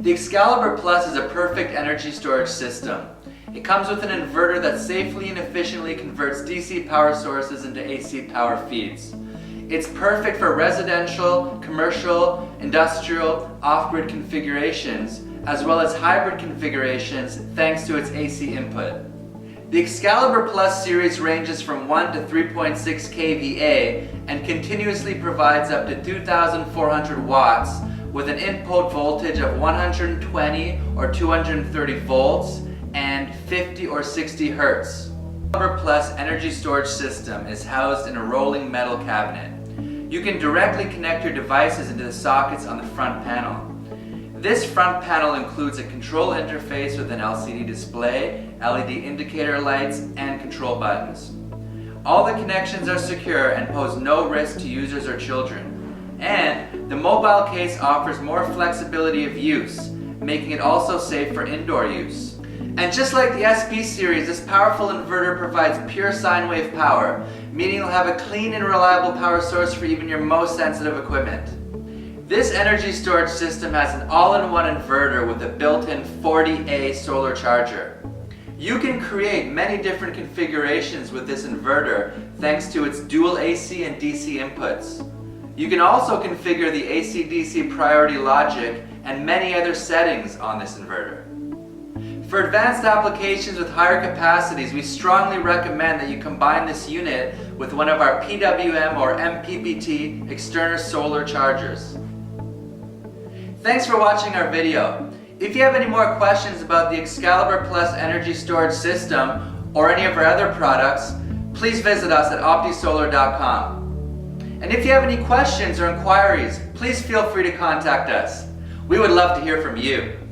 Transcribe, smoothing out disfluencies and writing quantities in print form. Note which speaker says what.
Speaker 1: The Excalibur Plus is a perfect energy storage system. It comes with an inverter that safely and efficiently converts DC power sources into AC power feeds. It's perfect for residential, commercial, industrial, off-grid configurations, as well as hybrid configurations thanks to its AC input. The Excalibur Plus series ranges from 1 to 3.6 kVA and continuously provides up to 2,400 watts with an input voltage of 120 or 230 volts and 50 or 60 hertz. The Excalibur Plus energy storage system is housed in a rolling metal cabinet. You can directly connect your devices into the sockets on the front panel. This front panel includes a control interface with an LCD display, LED indicator lights, and control buttons. All the connections are secure and pose no risk to users or children. And the mobile case offers more flexibility of use, making it also safe for indoor use. And just like the SP series, this powerful inverter provides pure sine wave power, meaning you'll have a clean and reliable power source for even your most sensitive equipment. This energy storage system has an all-in-one inverter with a built-in 40A solar charger. You can create many different configurations with this inverter thanks to its dual AC and DC inputs. You can also configure the AC-DC priority logic and many other settings on this inverter. For advanced applications with higher capacities, we strongly recommend that you combine this unit with one of our PWM or MPPT external solar chargers. Thanks for watching our video. If you have any more questions about the Excalibur Plus energy storage system or any of our other products, please visit us at OPTI-Solar.com. And if you have any questions or inquiries, please feel free to contact us. We would love to hear from you.